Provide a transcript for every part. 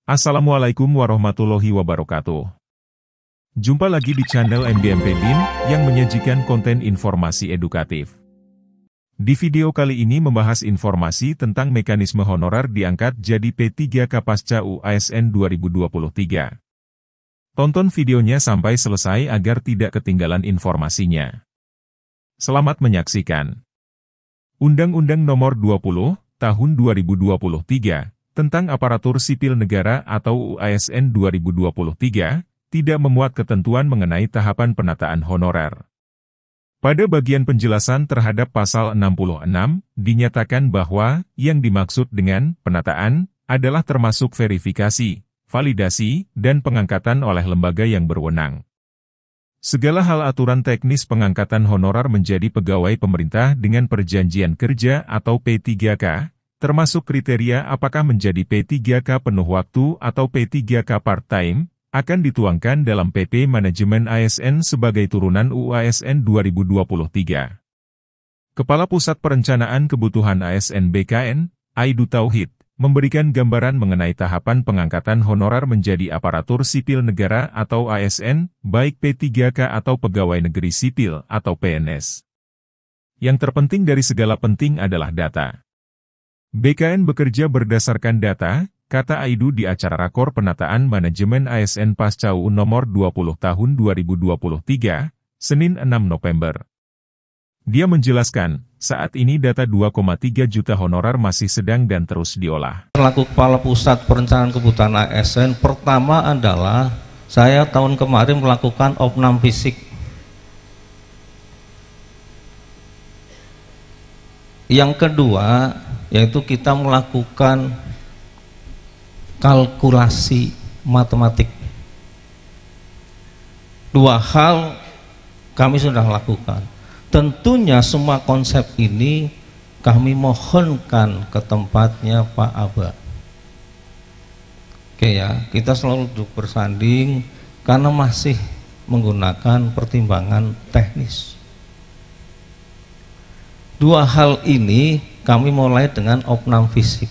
Assalamualaikum warahmatullahi wabarakatuh. Jumpa lagi di channel MGMP BIN yang menyajikan konten informasi edukatif. Di video kali ini membahas informasi tentang mekanisme honorer diangkat jadi P3K pasca UASN 2023. Tonton videonya sampai selesai agar tidak ketinggalan informasinya. Selamat menyaksikan. Undang-Undang Nomor 20 Tahun 2023 tentang Aparatur Sipil Negara atau UASN 2023, tidak memuat ketentuan mengenai tahapan penataan honorer. Pada bagian penjelasan terhadap pasal 66, dinyatakan bahwa yang dimaksud dengan penataan adalah termasuk verifikasi, validasi, dan pengangkatan oleh lembaga yang berwenang. Segala hal aturan teknis pengangkatan honorer menjadi pegawai pemerintah dengan perjanjian kerja atau P3K, termasuk kriteria apakah menjadi P3K penuh waktu atau P3K part-time, akan dituangkan dalam PP Manajemen ASN sebagai turunan UASN 2023. Kepala Pusat Perencanaan Kebutuhan ASN BKN, Aidu Tauhid, memberikan gambaran mengenai tahapan pengangkatan honorer menjadi aparatur sipil negara atau ASN, baik P3K atau pegawai negeri sipil atau PNS. Yang terpenting dari segala penting adalah data. BKN bekerja berdasarkan data, kata Aidu di acara Rakor Penataan Manajemen ASN Pasca UU Nomor 20 Tahun 2023, Senin 6 November. Dia menjelaskan, saat ini data 2,3 juta honorer masih sedang dan terus diolah. Selaku Kepala Pusat Perencanaan Kebutuhan ASN, pertama adalah saya tahun kemarin melakukan opnam fisik. Yang kedua, yaitu kita melakukan kalkulasi matematik. Dua hal kami sudah lakukan. Tentunya semua konsep ini kami mohonkan ke tempatnya Pak Aba. Oke ya, kita selalu duduk bersanding karena masih menggunakan pertimbangan teknis. Dua hal ini kami mulai dengan opnam fisik.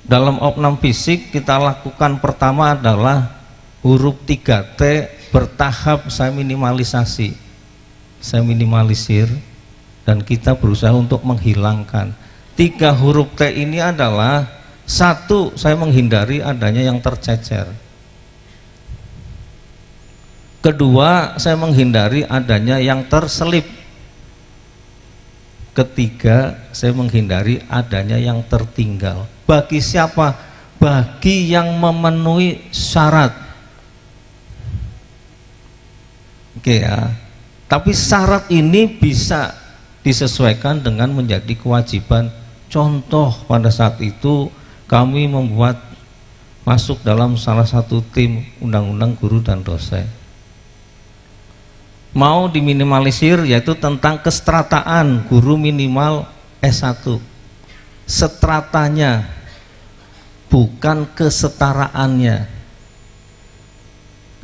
Dalam opnam fisik kita lakukan pertama adalah huruf 3T bertahap saya minimalisasi. Saya minimalisir dan kita berusaha untuk menghilangkan. 3 huruf T ini adalah, 1, saya menghindari adanya yang tercecer. Kedua, saya menghindari adanya yang terselip. Ketiga, saya menghindari adanya yang tertinggal. Bagi siapa? Bagi yang memenuhi syarat. Oke ya. Tapi syarat ini bisa disesuaikan dengan menjadi kewajiban. Contoh pada saat itu kami membuat masuk dalam salah satu tim undang-undang guru dan dosen. Mau diminimalisir yaitu tentang kestrataan guru minimal S1. Stratanya, bukan kesetaraannya.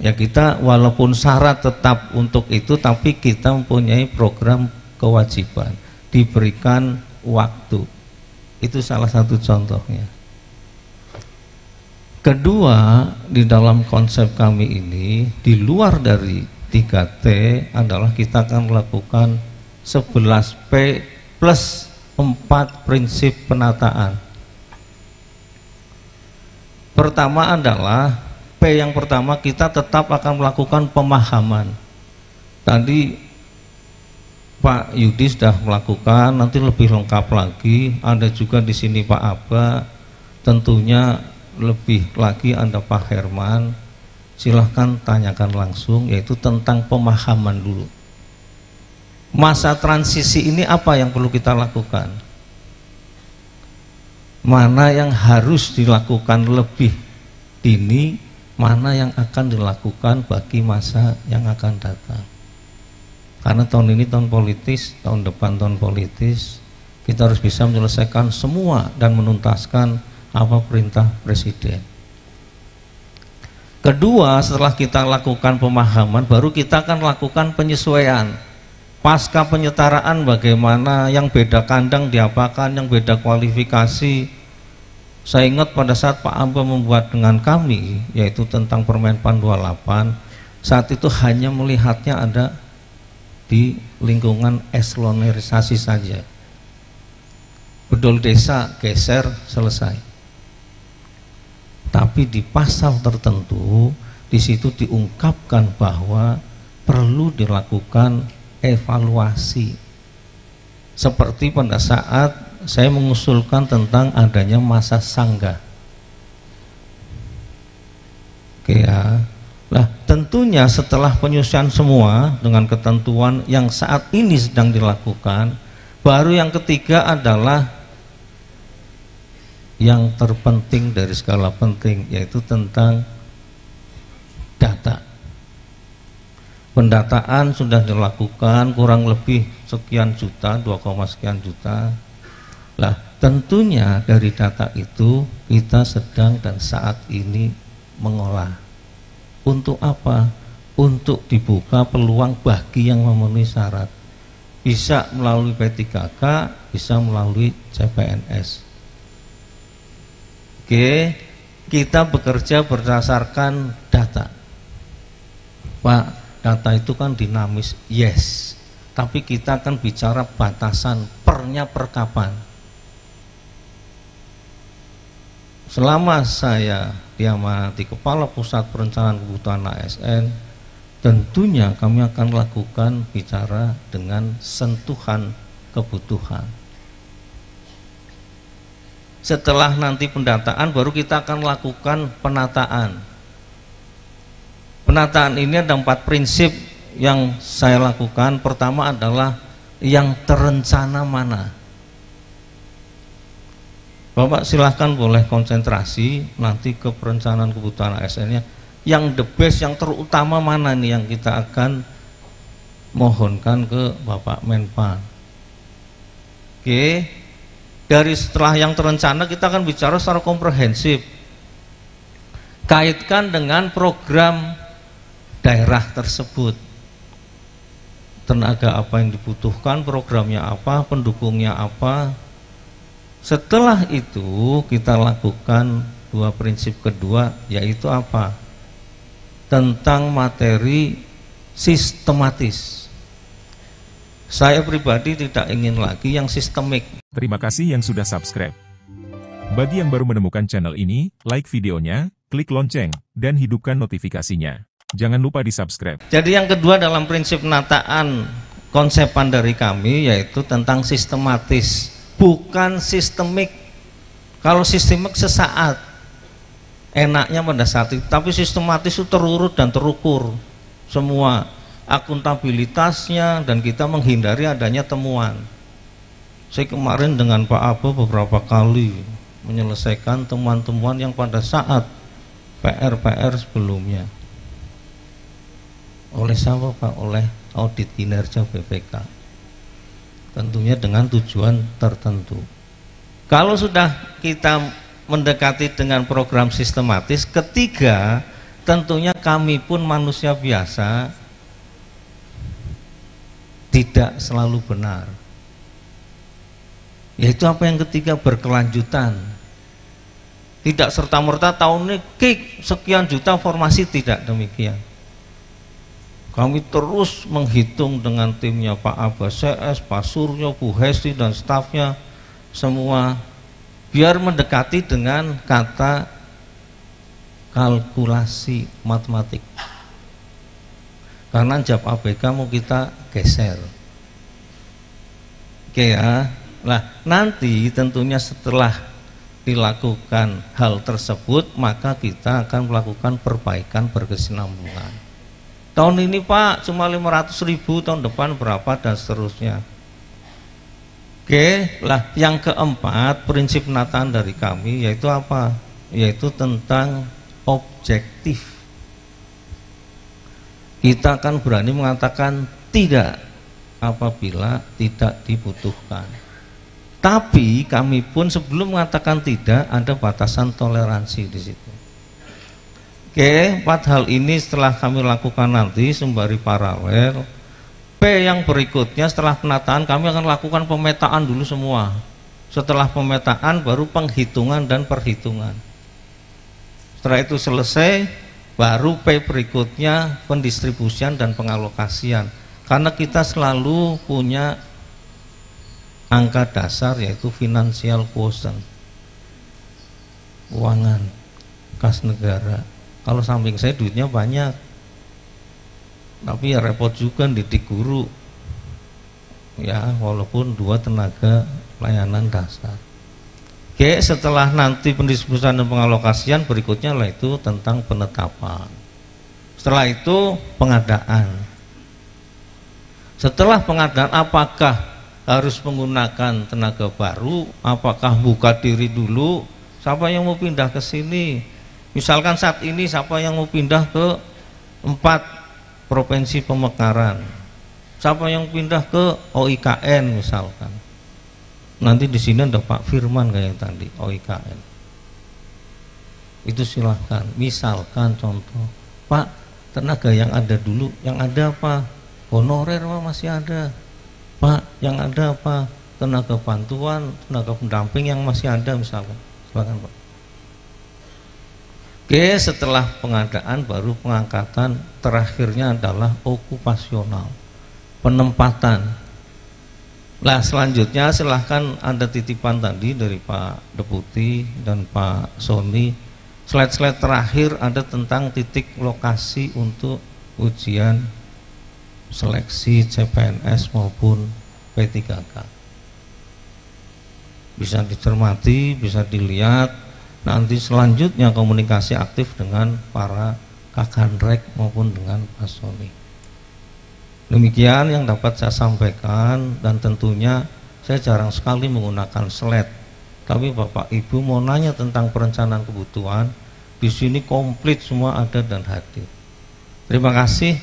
Ya kita walaupun syarat tetap untuk itu, tapi kita mempunyai program kewajiban, diberikan waktu. Itu salah satu contohnya. Kedua, di dalam konsep kami ini, di luar dari 3T adalah kita akan melakukan 11P plus 4 prinsip penataan. Pertama adalah P yang pertama, kita tetap akan melakukan pemahaman. Tadi Pak Yudi sudah melakukan, nanti lebih lengkap lagi. Ada juga di sini Pak Aba, tentunya lebih lagi ada Pak Herman. Silahkan tanyakan langsung, yaitu tentang pemahaman dulu. Masa transisi ini apa yang perlu kita lakukan? Mana yang harus dilakukan lebih dini, mana yang akan dilakukan bagi masa yang akan datang. Karena tahun ini tahun politis, tahun depan tahun politis, kita harus bisa menyelesaikan semua dan menuntaskan apa perintah Presiden. Kedua, setelah kita lakukan pemahaman, baru kita akan lakukan penyesuaian. Pasca penyetaraan bagaimana, yang beda kandang diapakan, yang beda kualifikasi, Saya ingat pada saat Pak Amba membuat dengan kami, yaitu tentang Permenpan 28, saat itu hanya melihatnya ada di lingkungan eslonerisasi saja. Bedol desa geser, selesai. Tapi di pasal tertentu, di situ diungkapkan bahwa perlu dilakukan evaluasi. Seperti pada saat saya mengusulkan tentang adanya masa sanggah. Oke ya. Nah, tentunya setelah penyusunan semua dengan ketentuan yang saat ini sedang dilakukan, baru yang ketiga adalah yang terpenting dari skala penting, yaitu tentang data. Pendataan sudah dilakukan kurang lebih sekian juta, 2, sekian juta. Lah, tentunya dari data itu kita sedang dan saat ini mengolah. Untuk apa? Untuk dibuka peluang bagi yang memenuhi syarat. Bisa melalui P3K, bisa melalui CPNS. Oke, kita bekerja berdasarkan data. Pak, data itu kan dinamis, yes. Tapi kita akan bicara batasan pernya per kapan. Selama saya diamati Kepala Pusat Perencanaan Kebutuhan ASN, tentunya kami akan lakukan bicara dengan sentuhan kebutuhan. Setelah nanti pendataan, baru kita akan lakukan penataan. Penataan ini ada 4 prinsip yang saya lakukan. Pertama adalah yang terencana mana. Bapak silahkan boleh konsentrasi nanti ke perencanaan kebutuhan ASN-nya. Yang the best, yang terutama mana nih yang kita akan mohonkan ke Bapak Menpan. Oke, dari setelah yang terencana kita akan bicara secara komprehensif. Kaitkan dengan program daerah tersebut. Tenaga apa yang dibutuhkan, programnya apa, pendukungnya apa. Setelah itu kita lakukan 2 prinsip kedua, yaitu apa? Tentang materi sistematis. Saya pribadi tidak ingin lagi yang sistemik. Terima kasih yang sudah subscribe. Bagi yang baru menemukan channel ini, like videonya, klik lonceng, dan hidupkan notifikasinya. Jangan lupa di subscribe. Jadi yang kedua dalam prinsip penataan konsepan dari kami, yaitu tentang sistematis. Bukan sistemik. Kalau sistemik sesaat, enaknya pada saat itu. Tapi sistematis itu terurut dan terukur semua akuntabilitasnya, dan kita menghindari adanya temuan. Saya kemarin dengan Pak Abo beberapa kali menyelesaikan temuan-temuan yang pada saat PR-PR sebelumnya. Oleh siapa Pak? Oleh audit kinerja BPK. Tentunya dengan tujuan tertentu. Kalau sudah kita mendekati dengan program sistematis, ketiga, tentunya kami pun manusia biasa tidak selalu benar. Yaitu apa yang ketiga? Berkelanjutan. Tidak serta-merta tahun ini kik sekian juta formasi, tidak demikian. Kami terus menghitung dengan timnya Pak Abbas CS, Pak Suryo, Bu Hesti dan stafnya semua, biar mendekati dengan kata kalkulasi matematik. Karena JAP ABK mau kita geser. Oke ya. Nah, nanti tentunya setelah dilakukan hal tersebut, maka kita akan melakukan perbaikan berkesinambungan. Tahun ini Pak cuma 500.000, tahun depan berapa dan seterusnya. Oke, lah yang keempat prinsip penataan dari kami yaitu apa? Yaitu tentang objektif. Kita akan berani mengatakan tidak apabila tidak dibutuhkan. Tapi kami pun sebelum mengatakan tidak, ada batasan toleransi di situ. Oke, 4 hal ini setelah kami lakukan nanti sembari paralel. P yang berikutnya setelah penataan kami akan lakukan pemetaan dulu semua. Setelah pemetaan baru penghitungan dan perhitungan. Setelah itu selesai, baru P berikutnya pendistribusian dan pengalokasian. Karena kita selalu punya angka dasar yaitu financial quotient, keuangan kas negara. Kalau samping saya duitnya banyak, tapi ya repot juga didik guru, ya walaupun 2 tenaga pelayanan dasar. Oke, setelah nanti pendistribusian dan pengalokasian, berikutnya lah itu tentang penetapan. Setelah itu pengadaan. Setelah pengadaan, apakah harus menggunakan tenaga baru, apakah buka diri dulu, siapa yang mau pindah ke sini? Misalkan saat ini siapa yang mau pindah ke 4 provinsi pemekaran, siapa yang pindah ke OIKN misalkan. Nanti di sini ada Pak Firman kayak tadi, OIKN. Itu silahkan. Misalkan contoh, Pak, tenaga yang ada dulu, yang ada apa? Honorer masih ada. Pak, yang ada apa? Tenaga bantuan, tenaga pendamping yang masih ada misalkan. Silakan Pak. Oke, setelah pengadaan baru pengangkatan, terakhirnya adalah okupasional, penempatan. Nah selanjutnya silahkan, ada titipan tadi dari Pak Deputi dan Pak Sony. Slide-slide terakhir ada tentang titik lokasi untuk ujian seleksi CPNS maupun P3K. Bisa dicermati, bisa dilihat. Nanti selanjutnya komunikasi aktif dengan para Kakanrek maupun dengan Pak Sony. Demikian yang dapat saya sampaikan, dan tentunya saya jarang sekali menggunakan slide. Tapi Bapak Ibu mau nanya tentang perencanaan kebutuhan, di sini komplit semua ada dan hadir. Terima kasih,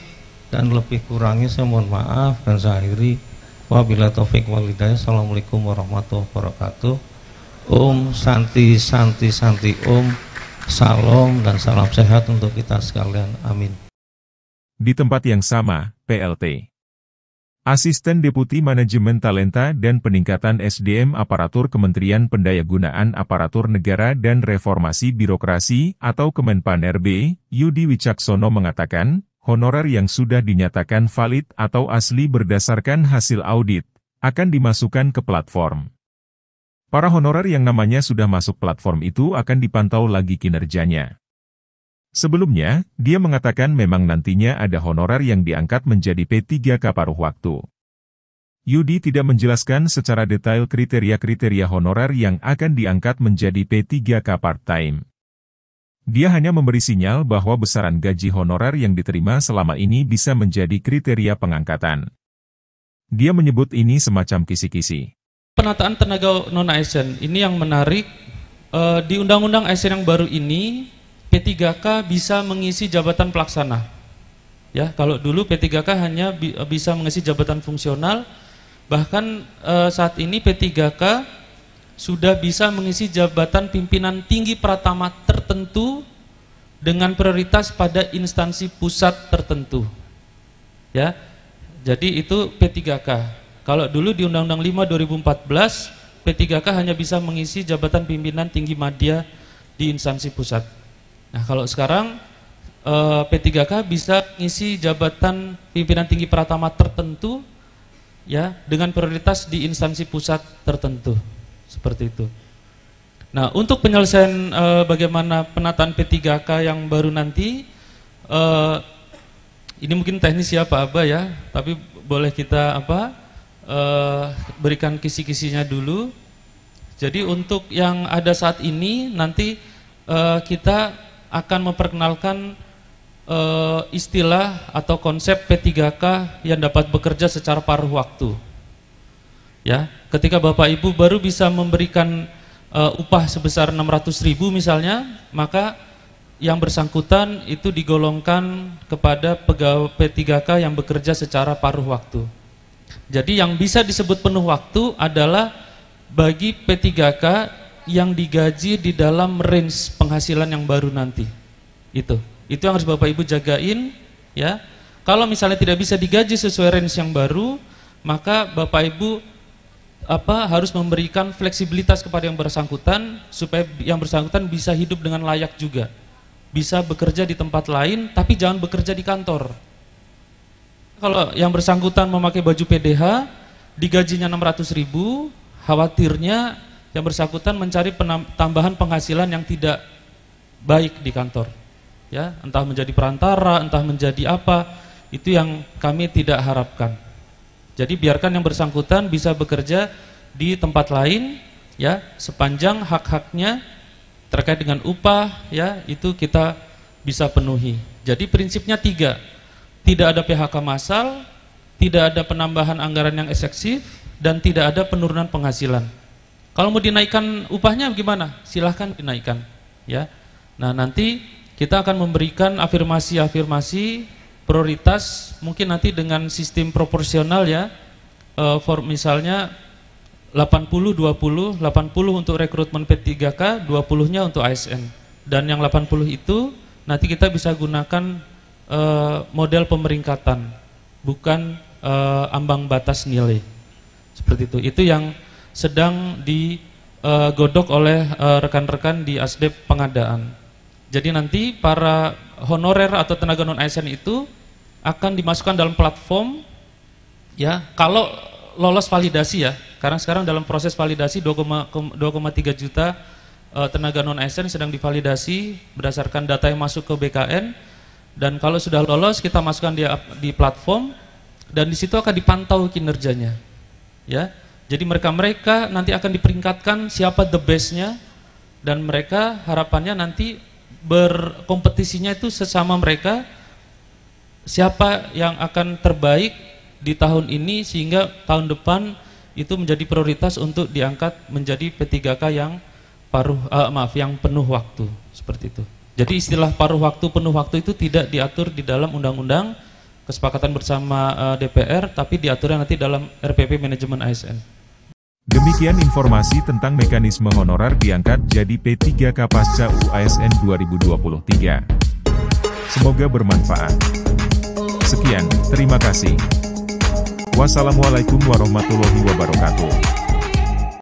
dan lebih kurangnya saya mohon maaf dan saya akhiri. Wabillahi taufiq wal hidayah. Assalamualaikum warahmatullahi wabarakatuh. Om Santi Santi Santi Om. Salam dan salam sehat untuk kita sekalian. Amin. Di tempat yang sama, PLT. Asisten Deputi Manajemen Talenta dan Peningkatan SDM Aparatur Kementerian Pendayagunaan Aparatur Negara dan Reformasi Birokrasi atau Kemenpan-RB, Yudi Wicaksono mengatakan, honorer yang sudah dinyatakan valid atau asli berdasarkan hasil audit, akan dimasukkan ke platform. Para honorer yang namanya sudah masuk platform itu akan dipantau lagi kinerjanya. Sebelumnya, dia mengatakan memang nantinya ada honorer yang diangkat menjadi P3K paruh waktu. Yudi tidak menjelaskan secara detail kriteria-kriteria honorer yang akan diangkat menjadi P3K part-time. Dia hanya memberi sinyal bahwa besaran gaji honorer yang diterima selama ini bisa menjadi kriteria pengangkatan. Dia menyebut ini semacam kisi-kisi. Penataan tenaga non-ASN ini yang menarik, di Undang-Undang ASN yang baru ini, P3K bisa mengisi jabatan pelaksana. Ya, kalau dulu P3K hanya bisa mengisi jabatan fungsional, bahkan saat ini P3K sudah bisa mengisi jabatan pimpinan tinggi pratama tertentu dengan prioritas pada instansi pusat tertentu. Ya. Jadi itu P3K. Kalau dulu di Undang-Undang 5 2014, P3K hanya bisa mengisi jabatan pimpinan tinggi madya di instansi pusat. Nah, kalau sekarang P3K bisa ngisi jabatan pimpinan tinggi pratama tertentu ya dengan prioritas di instansi pusat tertentu. Seperti itu. Nah, untuk penyelesaian bagaimana penataan P3K yang baru nanti, ini mungkin teknis ya Pak Aba ya, tapi boleh kita berikan kisi-kisinya dulu. Jadi untuk yang ada saat ini nanti kita akan memperkenalkan istilah atau konsep P3K yang dapat bekerja secara paruh waktu. Ya, ketika Bapak Ibu baru bisa memberikan upah sebesar 600.000 misalnya, maka yang bersangkutan itu digolongkan kepada pegawai P3K yang bekerja secara paruh waktu. Jadi yang bisa disebut penuh waktu adalah bagi P3K yang digaji di dalam range penghasilan yang baru nanti. Itu yang harus Bapak Ibu jagain ya. Kalau misalnya tidak bisa digaji sesuai range yang baru, maka Bapak Ibu harus memberikan fleksibilitas kepada yang bersangkutan supaya yang bersangkutan bisa hidup dengan layak juga. Bisa bekerja di tempat lain tapi jangan bekerja di kantor. Kalau yang bersangkutan memakai baju PDH, digajinya 600.000, khawatirnya yang bersangkutan mencari tambahan penghasilan yang tidak baik di kantor. Ya, entah menjadi perantara, entah menjadi apa, itu yang kami tidak harapkan. Jadi biarkan yang bersangkutan bisa bekerja di tempat lain, ya, sepanjang hak-haknya terkait dengan upah, ya, itu kita bisa penuhi. Jadi prinsipnya 3, tidak ada PHK massal, tidak ada penambahan anggaran yang eksesif, dan tidak ada penurunan penghasilan. Kalau mau dinaikkan upahnya gimana? Silahkan dinaikkan, ya. Nah, nanti kita akan memberikan afirmasi-afirmasi prioritas, mungkin nanti dengan sistem proporsional, ya, misalnya 80-20, 80 untuk rekrutmen P3K, 20-nya untuk ASN. Dan yang 80 itu nanti kita bisa gunakan model pemeringkatan, bukan ambang batas nilai. Seperti itu. Itu yang sedang digodok oleh rekan-rekan di Asdep Pengadaan. Jadi nanti para honorer atau tenaga non ASN itu akan dimasukkan dalam platform, ya, kalau lolos validasi, ya, karena sekarang dalam proses validasi 2,3 juta tenaga non ASN sedang divalidasi berdasarkan data yang masuk ke BKN, dan kalau sudah lolos kita masukkan di platform dan di situ akan dipantau kinerjanya, ya. Jadi mereka nanti akan diperingkatkan siapa the best-nya, dan mereka harapannya nanti berkompetisinya itu sesama mereka, siapa yang akan terbaik di tahun ini sehingga tahun depan itu menjadi prioritas untuk diangkat menjadi P3K yang yang penuh waktu, seperti itu. Jadi istilah paruh waktu, penuh waktu itu tidak diatur di dalam undang-undang kesepakatan bersama DPR, tapi diaturnya nanti dalam RPP manajemen ASN. Demikian informasi tentang mekanisme honorer diangkat jadi P3K pasca UASN 2023. Semoga bermanfaat. Sekian, terima kasih. Wassalamualaikum warahmatullahi wabarakatuh.